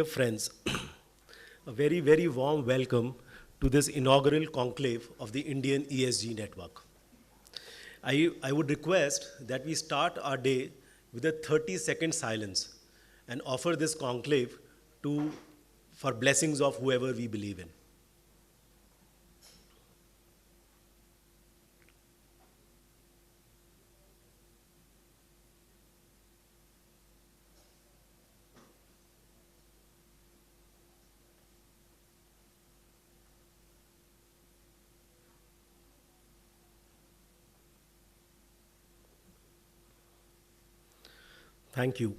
Dear friends, a very, very warm welcome to this inaugural conclave of the Indian ESG Network. I would request that we start our day with a 30-second silence and offer this conclave for blessings of whoever we believe in. Thank you.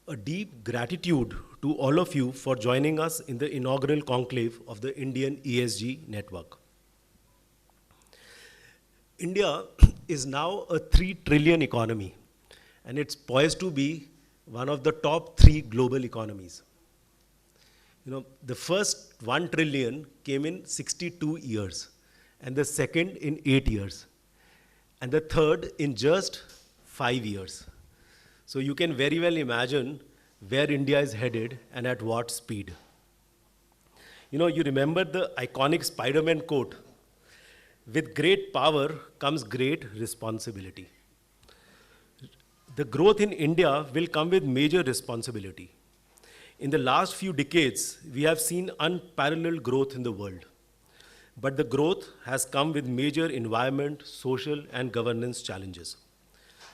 A deep gratitude to all of you for joining us in the inaugural conclave of the Indian ESG Network. India is now a 3 trillion economy, and it's poised to be one of the top 3 global economies. The first 1 trillion came in 62 years, and the second in 8 years, and the third in just 5 years. So you can very well imagine where India is headed and at what speed. You remember the iconic Spider-Man quote, "With great power comes great responsibility." The growth in India will come with major responsibility. In the last few decades, we have seen unparalleled growth in the world. But the growth has come with major environment, social, and governance challenges,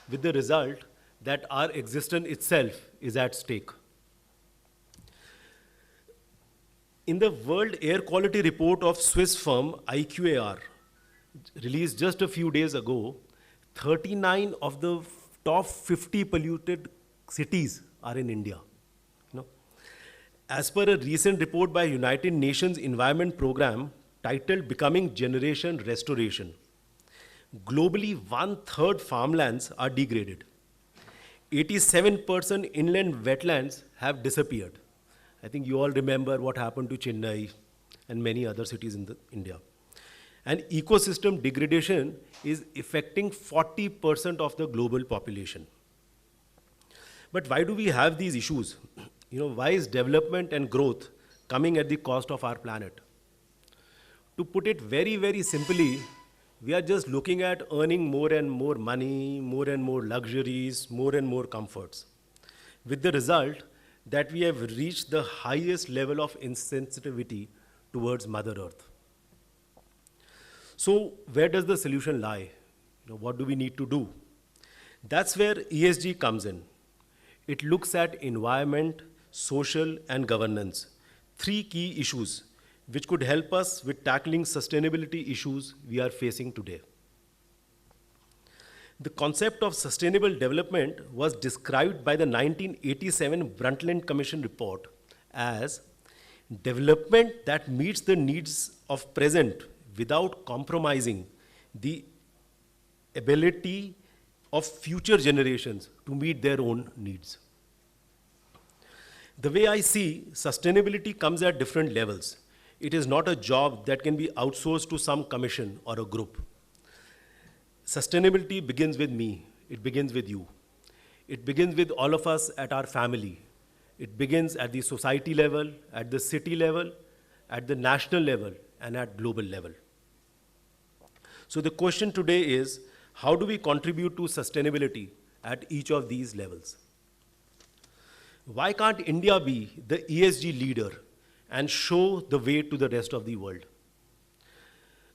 with the result that our existence itself is at stake. In the World Air Quality Report of Swiss firm IQAR, released just a few days ago, 39 of the top 50 polluted cities are in India. As per a recent report by United Nations Environment Programme titled Becoming Generation Restoration, globally, 1/3 farmlands are degraded. 87% inland wetlands have disappeared. I think you all remember what happened to Chennai and many other cities in India. And ecosystem degradation is affecting 40% of the global population. But why do we have these issues? Why is development and growth coming at the cost of our planet? To put it very, very simply, we are just looking at earning more and more money, more and more luxuries, more and more comforts, with the result that we have reached the highest level of insensitivity towards Mother Earth. So where does the solution lie? What do we need to do? That's where ESG comes in. It looks at environment, social, and governance, 3 key issues which could help us with tackling sustainability issues we are facing today. The concept of sustainable development was described by the 1987 Brundtland Commission report as development that meets the needs of present without compromising the ability of future generations to meet their own needs. The way I see, sustainability comes at different levels. It is not a job that can be outsourced to some commission or a group. Sustainability begins with me. It begins with you. It begins with all of us at our family. It begins at the society level, at the city level, at the national level, and at global level. So the question today is, how do we contribute to sustainability at each of these levels? Why can't India be the ESG leader and show the way to the rest of the world?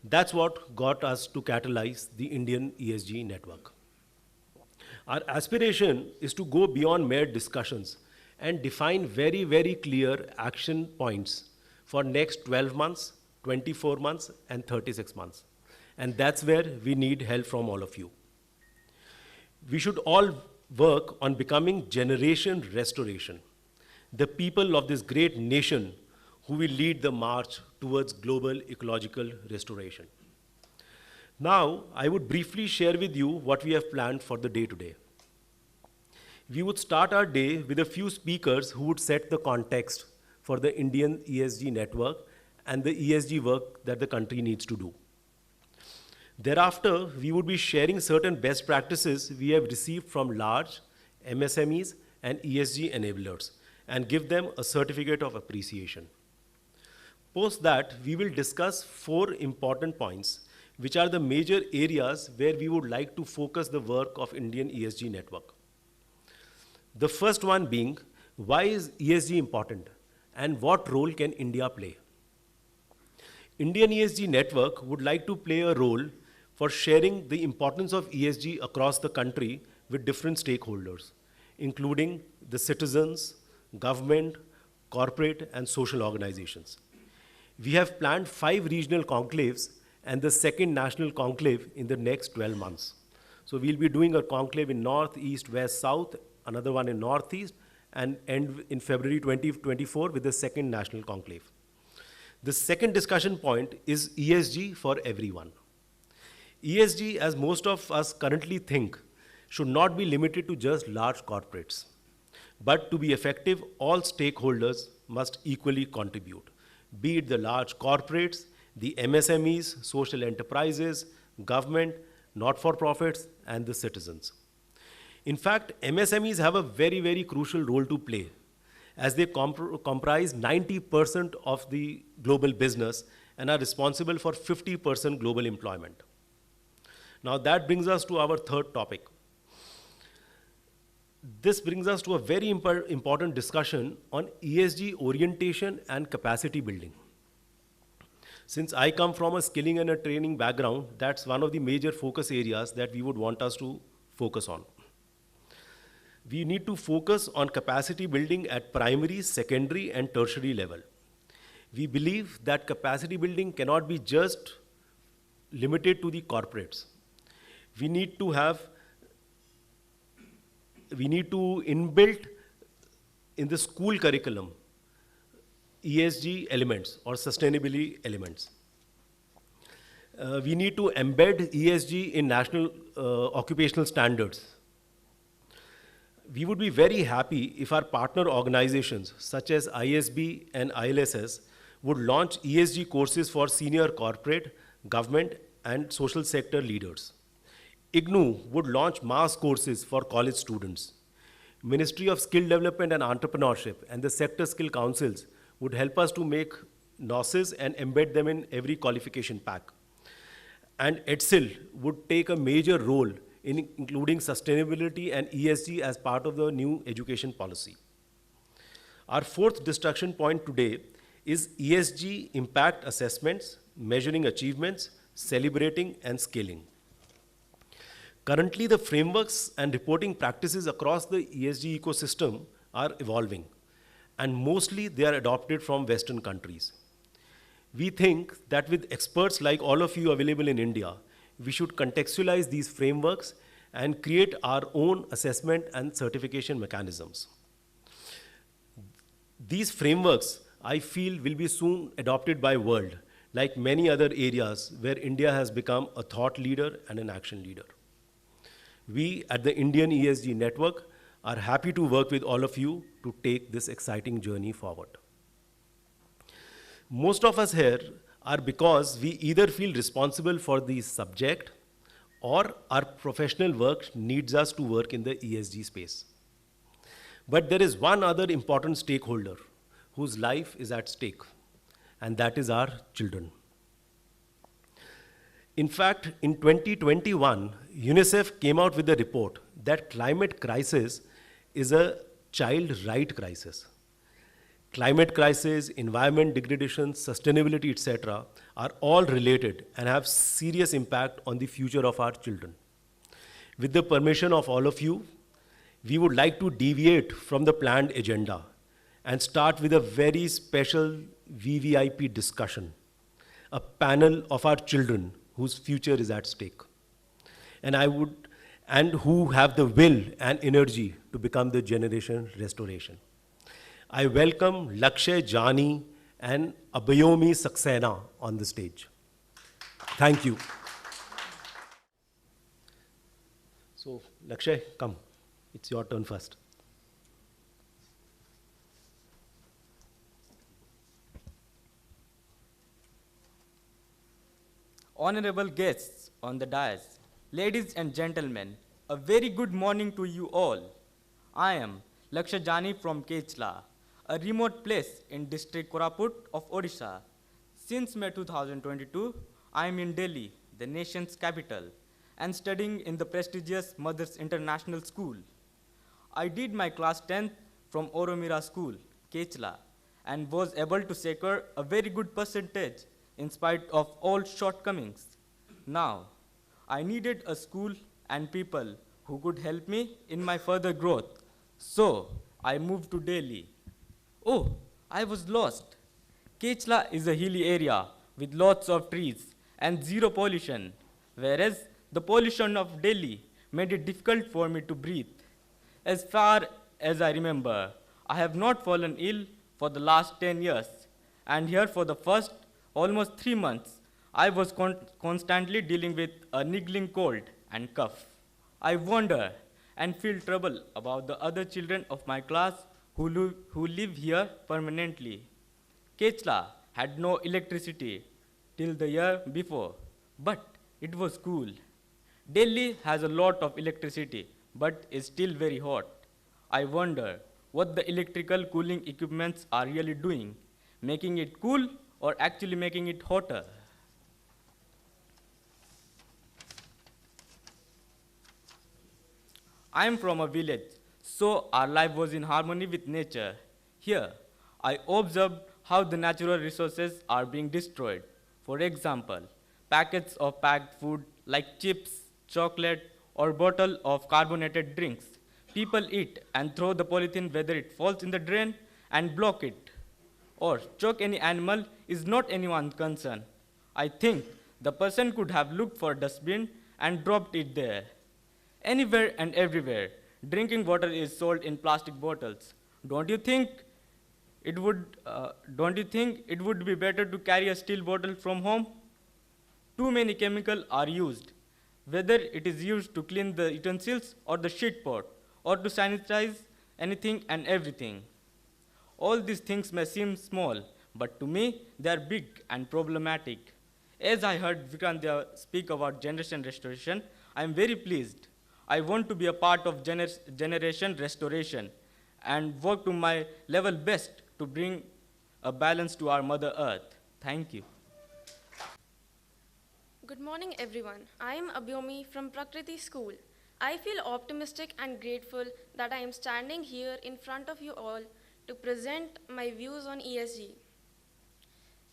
That's what got us to catalyze the Indian ESG Network. Our aspiration is to go beyond mere discussions and define very, very clear action points for next 12 months, 24 months, and 36 months. And that's where we need help from all of you. We should all work on becoming generation restoration, the people of this great nation who will lead the march towards global ecological restoration. Now, I would briefly share with you what we have planned for the day today. We would start our day with a few speakers who would set the context for the Indian ESG network and the ESG work that the country needs to do. Thereafter, we would be sharing certain best practices we have received from large MSMEs and ESG enablers, and give them a certificate of appreciation. Post that, we will discuss 4 important points, which are the major areas where we would like to focus the work of Indian ESG Network. The first one being, why is ESG important and what role can India play? Indian ESG Network would like to play a role for sharing the importance of ESG across the country with different stakeholders, including the citizens, government, corporate, and social organizations. We have planned 5 regional conclaves and the second national conclave in the next 12 months. So we'll be doing a conclave in North, East, West, South, another one in Northeast, and end in February 2024 with the second national conclave. The second discussion point is ESG for everyone. ESG, as most of us currently think, should not be limited to just large corporates. But to be effective, all stakeholders must equally contribute, be it the large corporates, the MSMEs, social enterprises, government, not-for-profits, and the citizens. In fact, MSMEs have a very, very crucial role to play, as they comprise 90% of the global business and are responsible for 50% global employment. Now that brings us to our third topic. This brings us to a very important discussion on ESG orientation and capacity building. Since I come from a skilling and a training background, that's one of the major focus areas that we would want us to focus on. We need to focus on capacity building at primary, secondary, and tertiary level. We believe that capacity building cannot be just limited to the corporates. We need to inbuilt in the school curriculum ESG elements or sustainability elements. We need to embed ESG in national occupational standards. We would be very happy if our partner organizations such as ISB and ILSS would launch ESG courses for senior corporate, government, and social sector leaders. IGNU would launch mass courses for college students. Ministry of Skill Development and Entrepreneurship and the sector skill councils would help us to make NOSes and embed them in every qualification pack. And EDSIL would take a major role in including sustainability and ESG as part of the new education policy. Our fourth discussion point today is ESG Impact Assessments, measuring achievements, celebrating, and scaling. Currently, the frameworks and reporting practices across the ESG ecosystem are evolving, and mostly they are adopted from Western countries. We think that with experts like all of you available in India, we should contextualize these frameworks and create our own assessment and certification mechanisms. These frameworks, I feel, will be soon adopted by the world, like many other areas where India has become a thought leader and an action leader. We at the Indian ESG Network are happy to work with all of you to take this exciting journey forward. Most of us here are because we either feel responsible for the subject or our professional work needs us to work in the ESG space. But there is one other important stakeholder whose life is at stake, and that is our children. In fact, in 2021, UNICEF came out with a report that climate crisis is a child right crisis. Climate crisis, environment degradation, sustainability, etc. are all related and have serious impact on the future of our children. With the permission of all of you, we would like to deviate from the planned agenda and start with a very special VVIP discussion, a panel of our children whose future is at stake, and who have the will and energy to become the generation restoration. I welcome Lakshay, Jani, and Abayomi Saxena on the stage. Thank you. So, Lakshay, come. It's your turn first. Honorable guests on the dais, ladies and gentlemen, a very good morning to you all. I am Lakshay Jani from Kechla, a remote place in district Koraput of Odisha. Since May 2022, I am in Delhi, the nation's capital, and studying in the prestigious Mothers International School. I did my class 10th from Oromira School, Kechla, and was able to secure a very good percentage in spite of all shortcomings. Now, I needed a school and people who could help me in my further growth. So, I moved to Delhi. Oh, I was lost. Kechla is a hilly area with lots of trees and zero pollution, whereas the pollution of Delhi made it difficult for me to breathe. As far as I remember, I have not fallen ill for the last 10 years, and here for the first almost 3 months, I was constantly dealing with a niggling cold and cough. I wonder and feel trouble about the other children of my class who live here permanently. Kechla had no electricity till the year before, but it was cool. Delhi has a lot of electricity, but is still very hot. I wonder what the electrical cooling equipments are really doing, making it cool or actually making it hotter. I am from a village, so our life was in harmony with nature. Here, I observed how the natural resources are being destroyed. For example, packets of packed food like chips, chocolate, or bottle of carbonated drinks. People eat and throw the polythene whether it falls in the drain and block it, or choke any animal is not anyone's concern. I think the person could have looked for a dustbin and dropped it there. Anywhere and everywhere, drinking water is sold in plastic bottles. Don't you think don't you think it would be better to carry a steel bottle from home? Too many chemicals are used, whether it is used to clean the utensils or the shit pot, or to sanitize anything and everything. All these things may seem small, but to me, they are big and problematic. As I heard Vikrant speak about generation restoration, I am very pleased. I want to be a part of generation restoration and work to my level best to bring a balance to our Mother Earth. Thank you. Good morning, everyone. I am Abayomi from Prakriti School. I feel optimistic and grateful that I am standing here in front of you all to present my views on ESG.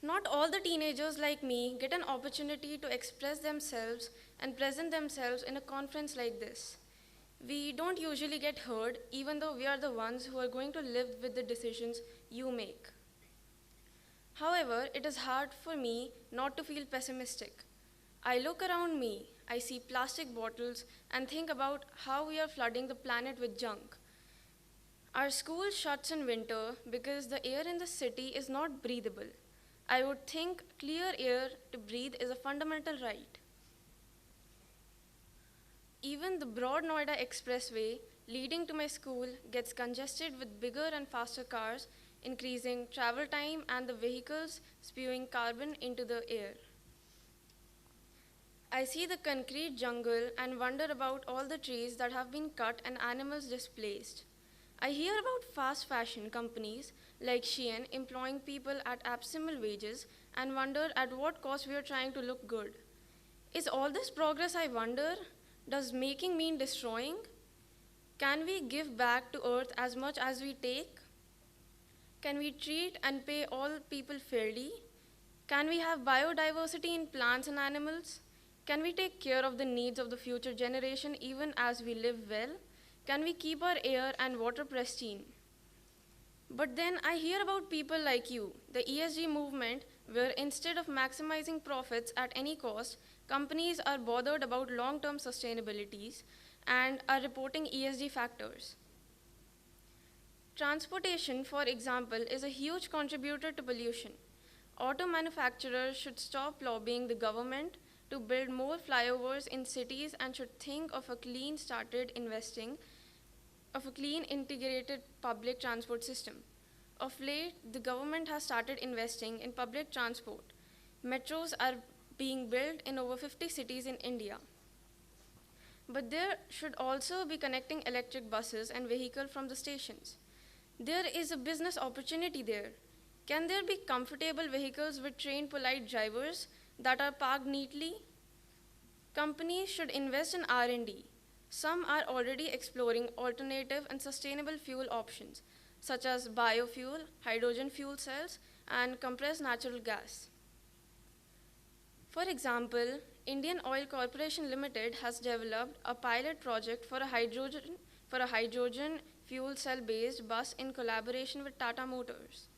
Not all the teenagers like me get an opportunity to express themselves and present themselves in a conference like this. We don't usually get heard, even though we are the ones who are going to live with the decisions you make. However, it is hard for me not to feel pessimistic. I look around me, I see plastic bottles, and think about how we are flooding the planet with junk. Our school shuts in winter because the air in the city is not breathable. I would think clear air to breathe is a fundamental right. Even the broad Noida expressway leading to my school gets congested with bigger and faster cars, increasing travel time and the vehicles spewing carbon into the air. I see the concrete jungle and wonder about all the trees that have been cut and animals displaced. I hear about fast fashion companies like Shein employing people at abysmal wages and wonder at what cost we are trying to look good. Is all this progress, I wonder? Does making mean destroying? Can we give back to Earth as much as we take? Can we treat and pay all people fairly? Can we have biodiversity in plants and animals? Can we take care of the needs of the future generation even as we live well? Can we keep our air and water pristine? But then I hear about people like you, the ESG movement, where instead of maximizing profits at any cost, companies are bothered about long-term sustainabilities and are reporting ESG factors. Transportation, for example, is a huge contributor to pollution. Auto manufacturers should stop lobbying the government to build more flyovers in cities and should think of a clean integrated public transport system. Of late, the government has started investing in public transport. Metros are being built in over 50 cities in India. But there should also be connecting electric buses and vehicles from the stations. There is a business opportunity there. Can there be comfortable vehicles with trained, polite drivers that are parked neatly? Companies should invest in R&D. Some are already exploring alternative and sustainable fuel options, such as biofuel, hydrogen fuel cells, and compressed natural gas. For example, Indian Oil Corporation Limited has developed a pilot project for a hydrogen fuel cell-based bus in collaboration with Tata Motors.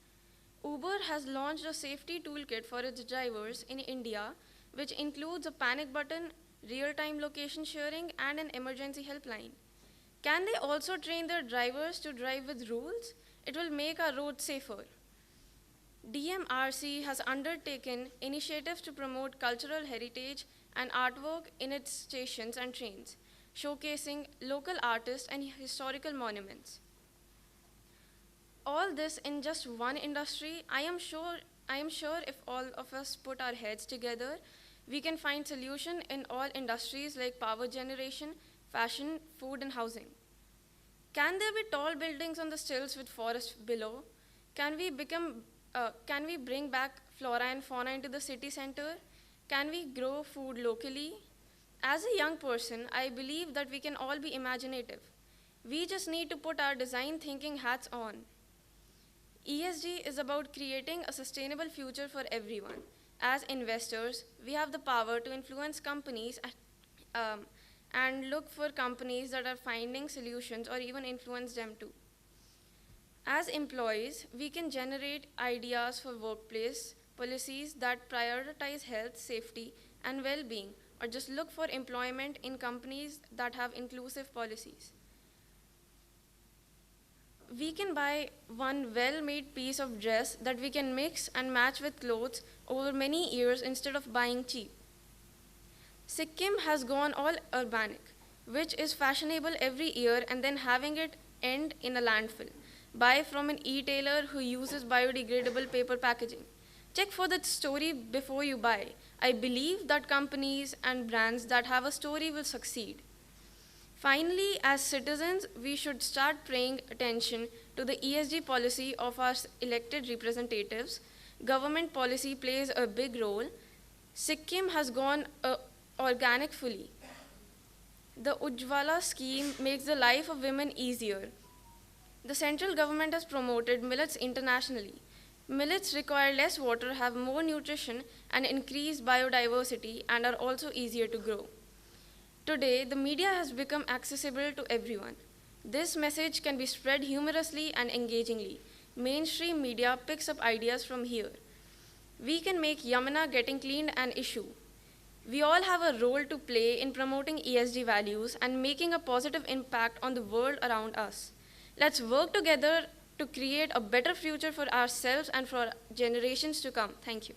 Uber has launched a safety toolkit for its drivers in India, which includes a panic button, real-time location sharing, and an emergency helpline. Can they also train their drivers to drive with rules? It will make our roads safer. DMRC has undertaken initiatives to promote cultural heritage and artwork in its stations and trains, showcasing local artists and historical monuments. All this in just one industry. I am sure if all of us put our heads together, we can find solution in all industries like power generation, fashion, food, and housing. Can there be tall buildings on the stilts with forests below? Can we bring back flora and fauna into the city center? Can we grow food locally? As a young person, I believe that we can all be imaginative. We just need to put our design thinking hats on. ESG is about creating a sustainable future for everyone. As investors, we have the power to influence companies and look for companies that are finding solutions or even influence them too. As employees, we can generate ideas for workplace policies that prioritize health, safety, and well-being, or just look for employment in companies that have inclusive policies. We can buy one well-made piece of dress that we can mix and match with clothes over many years instead of buying cheap. Sikkim has gone all urbanic, which is fashionable every year and then having it end in a landfill. Buy from an e-tailer who uses biodegradable paper packaging. Check for the story before you buy. I believe that companies and brands that have a story will succeed. Finally, as citizens, we should start paying attention to the ESG policy of our elected representatives. Government policy plays a big role. Sikkim has gone organic fully. The Ujjwala scheme makes the life of women easier. The central government has promoted millets internationally. Millets require less water, have more nutrition, and increase biodiversity, and are also easier to grow. Today, the media has become accessible to everyone. This message can be spread humorously and engagingly. Mainstream media picks up ideas from here. We can make Yamuna getting cleaned an issue. We all have a role to play in promoting ESG values and making a positive impact on the world around us. Let's work together to create a better future for ourselves and for generations to come. Thank you.